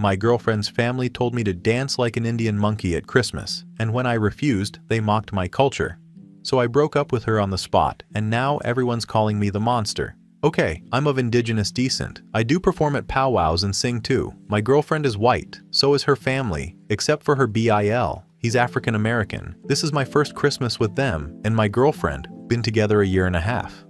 My girlfriend's family told me to dance like an Indian monkey at Christmas, and when I refused, they mocked my culture. So I broke up with her on the spot, and now everyone's calling me the monster. Okay, I'm of indigenous descent. I do perform at powwows and sing too. My girlfriend is white, so is her family, except for her BIL. He's African American. This is my first Christmas with them, and my girlfriend, been together a year and a half.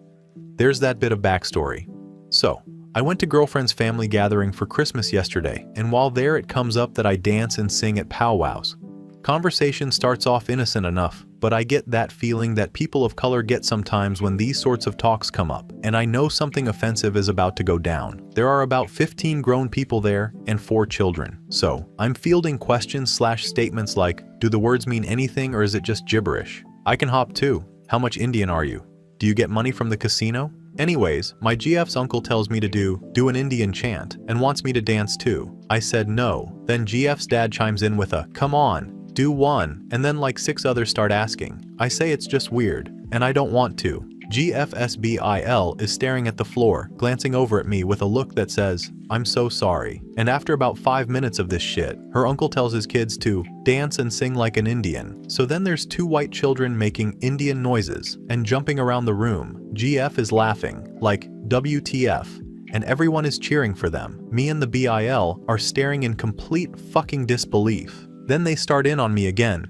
There's that bit of backstory. So, I went to girlfriend's family gathering for Christmas yesterday, and while there it comes up that I dance and sing at powwows. Conversation starts off innocent enough, but I get that feeling that people of color get sometimes when these sorts of talks come up, and I know something offensive is about to go down. There are about 15 grown people there and 4 children. So, I'm fielding questions/statements like, do the words mean anything or is it just gibberish? I can hop too. How much Indian are you? Do you get money from the casino? Anyways, my GF's uncle tells me to do an Indian chant and wants me to dance too. I said no. Then GF's dad chimes in with a, come on, do one, and then like 6 others start asking. I say it's just weird, and I don't want to. GFSBIL is staring at the floor, glancing over at me with a look that says, I'm so sorry. And after about 5 minutes of this shit, her uncle tells his kids to dance and sing like an Indian. So then there's 2 white children making Indian noises and jumping around the room. GF is laughing, like WTF, and everyone is cheering for them. Me and the BIL are staring in complete fucking disbelief. Then they start in on me again.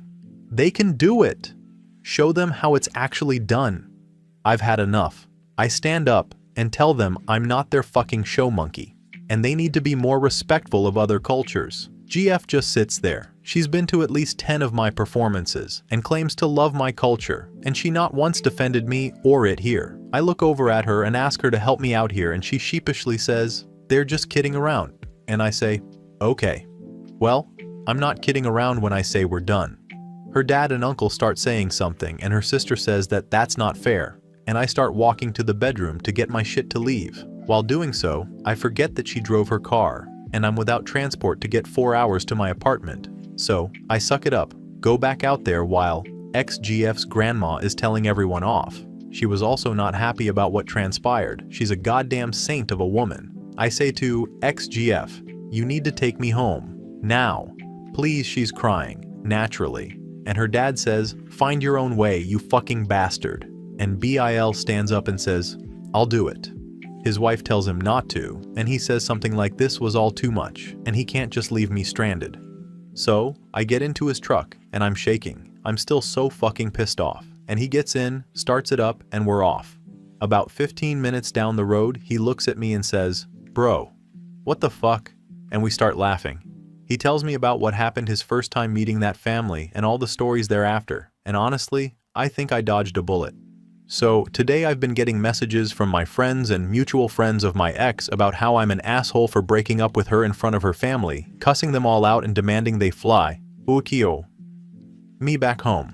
They can do it! Show them how it's actually done. I've had enough. I stand up and tell them I'm not their fucking show monkey, and they need to be more respectful of other cultures. GF just sits there. She's been to at least 10 of my performances and claims to love my culture, and she not once defended me or it here. I look over at her and ask her to help me out here, and she sheepishly says, they're just kidding around. And I say, okay. Well, I'm not kidding around when I say we're done. Her dad and uncle start saying something, and her sister says that that's not fair. And I start walking to the bedroom to get my shit to leave. While doing so, I forget that she drove her car, and I'm without transport to get 4 hours to my apartment. So, I suck it up, go back out there while ex-GF's grandma is telling everyone off. She was also not happy about what transpired. She's a goddamn saint of a woman. I say to ex-GF, you need to take me home. Now. Please, she's crying, naturally. And her dad says, find your own way, you fucking bastard. And BIL stands up and says, I'll do it. His wife tells him not to, and he says something like this was all too much, and he can't just leave me stranded. So, I get into his truck, and I'm shaking. I'm still so fucking pissed off. And he gets in, starts it up, and we're off. About 15 minutes down the road, he looks at me and says, bro, what the fuck? And we start laughing. He tells me about what happened his first time meeting that family and all the stories thereafter, and honestly, I think I dodged a bullet. So, today I've been getting messages from my friends and mutual friends of my ex about how I'm an asshole for breaking up with her in front of her family, cussing them all out and demanding they fly, Uikio, me back home.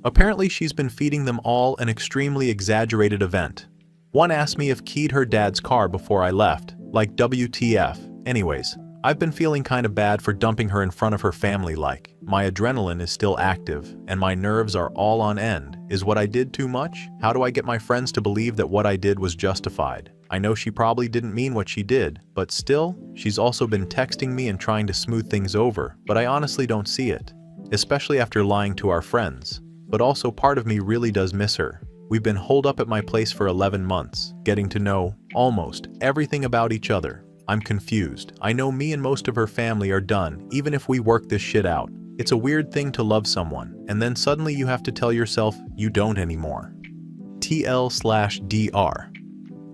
Apparently she's been feeding them all an extremely exaggerated event. One asked me if keyed her dad's car before I left, like WTF. Anyways, I've been feeling kind of bad for dumping her in front of her family like, my adrenaline is still active, and my nerves are all on end. Is what I did too much? How do I get my friends to believe that what I did was justified? I know she probably didn't mean what she did, but still, she's also been texting me and trying to smooth things over, but I honestly don't see it. Especially after lying to our friends. But also part of me really does miss her. We've been holed up at my place for 11 months, getting to know, almost, everything about each other. I'm confused. I know me and most of her family are done, even if we work this shit out. It's a weird thing to love someone, and then suddenly you have to tell yourself you don't anymore. TL/DR.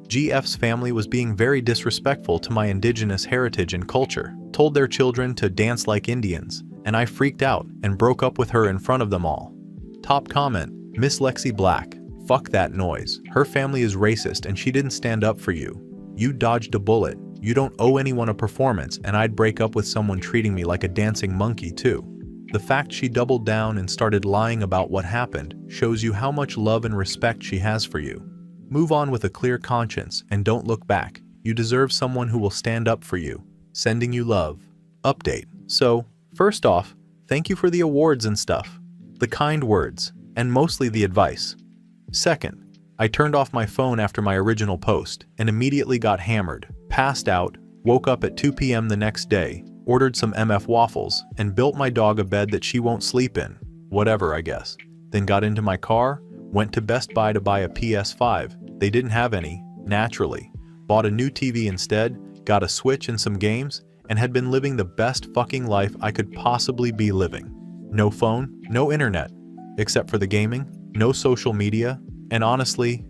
GF's family was being very disrespectful to my indigenous heritage and culture, told their children to dance like Indians, and I freaked out and broke up with her in front of them all. Top comment, Miss Lexi Black. Fuck that noise. Her family is racist and she didn't stand up for you. You dodged a bullet. You don't owe anyone a performance, and I'd break up with someone treating me like a dancing monkey too. The fact she doubled down and started lying about what happened shows you how much love and respect she has for you. Move on with a clear conscience and don't look back. You deserve someone who will stand up for you. Sending you love. Update. So, first off, thank you for the awards and stuff. The kind words, and mostly the advice. Second, I turned off my phone after my original post and immediately got hammered, passed out, Woke up at 2 p.m. the next day, ordered some MF waffles, and built my dog a bed that she won't sleep in. Whatever, I guess. Then got into my car, went to Best Buy to buy a PS5. They didn't have any, naturally. Bought a new TV instead, got a Switch and some games, and had been living the best fucking life I could possibly be living. No phone, no internet, except for the gaming, no social media, and honestly,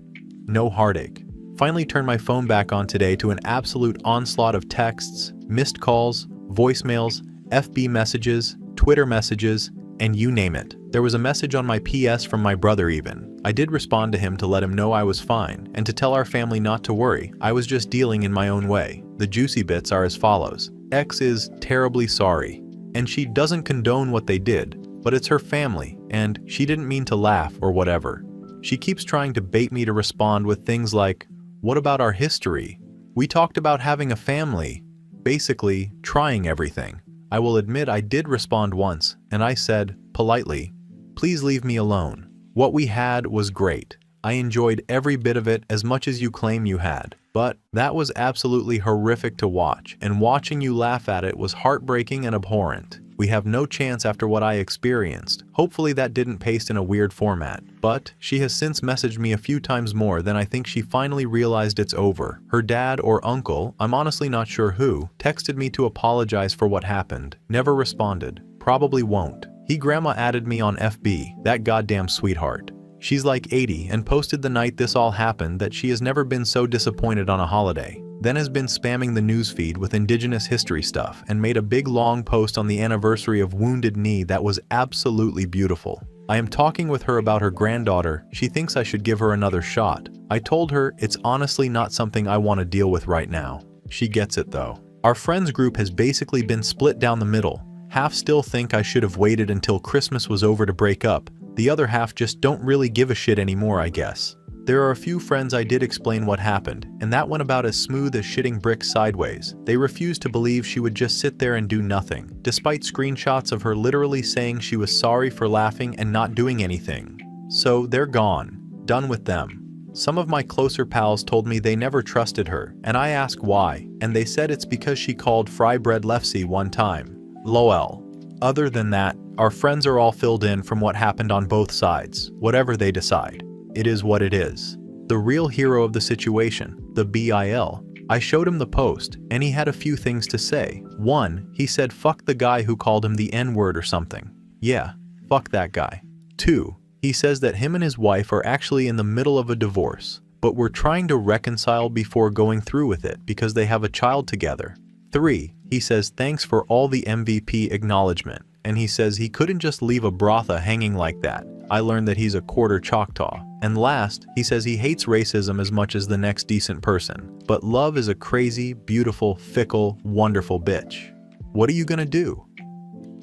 no heartache. Finally turned my phone back on today to an absolute onslaught of texts, missed calls, voicemails, FB messages, Twitter messages, and you name it. There was a message on my PS from my brother even. I did respond to him to let him know I was fine, and to tell our family not to worry, I was just dealing in my own way. The juicy bits are as follows. X is terribly sorry, and she doesn't condone what they did, but it's her family, and she didn't mean to laugh or whatever. She keeps trying to bait me to respond with things like, what about our history? We talked about having a family. Basically, trying everything. I will admit I did respond once, and I said, politely, please leave me alone. What we had was great. I enjoyed every bit of it as much as you claim you had. But that was absolutely horrific to watch, and watching you laugh at it was heartbreaking and abhorrent. We have no chance after what I experienced. Hopefully that didn't paste in a weird format. But she has since messaged me a few times more than I think she finally realized it's over. Her dad or uncle, I'm honestly not sure who, texted me to apologize for what happened. Never responded. Probably won't. Grandma added me on FB, that goddamn sweetheart. She's like 80 and posted the night this all happened that she has never been so disappointed on a holiday. Then has been spamming the newsfeed with Indigenous history stuff and made a big long post on the anniversary of Wounded Knee that was absolutely beautiful. I am talking with her about her granddaughter. She thinks I should give her another shot. I told her it's honestly not something I want to deal with right now. She gets it though. Our friends group has basically been split down the middle. Half still think I should have waited until Christmas was over to break up. The other half just don't really give a shit anymore, I guess. There are a few friends I did explain what happened, and that went about as smooth as shitting bricks sideways. They refused to believe she would just sit there and do nothing, despite screenshots of her literally saying she was sorry for laughing and not doing anything. So they're gone. Done with them. Some of my closer pals told me they never trusted her, and I asked why, and they said it's because she called fry bread lefsy one time. LOL. Other than that, our friends are all filled in from what happened on both sides, whatever they decide. It is what it is. The real hero of the situation, the BIL, I showed him the post, and he had a few things to say. One, he said fuck the guy who called him the N-word or something. Yeah, fuck that guy. Two, he says that him and his wife are actually in the middle of a divorce, but were trying to reconcile before going through with it because they have a child together. Three, he says thanks for all the MVP acknowledgement, and he says he couldn't just leave a brother hanging like that. I learned that he's a quarter Choctaw. And last, he says he hates racism as much as the next decent person, but love is a crazy, beautiful, fickle, wonderful bitch. What are you gonna do?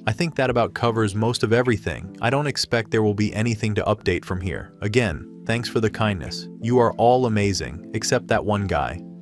I think that about covers most of everything. I don't expect there will be anything to update from here. Again, thanks for the kindness. You are all amazing, except that one guy.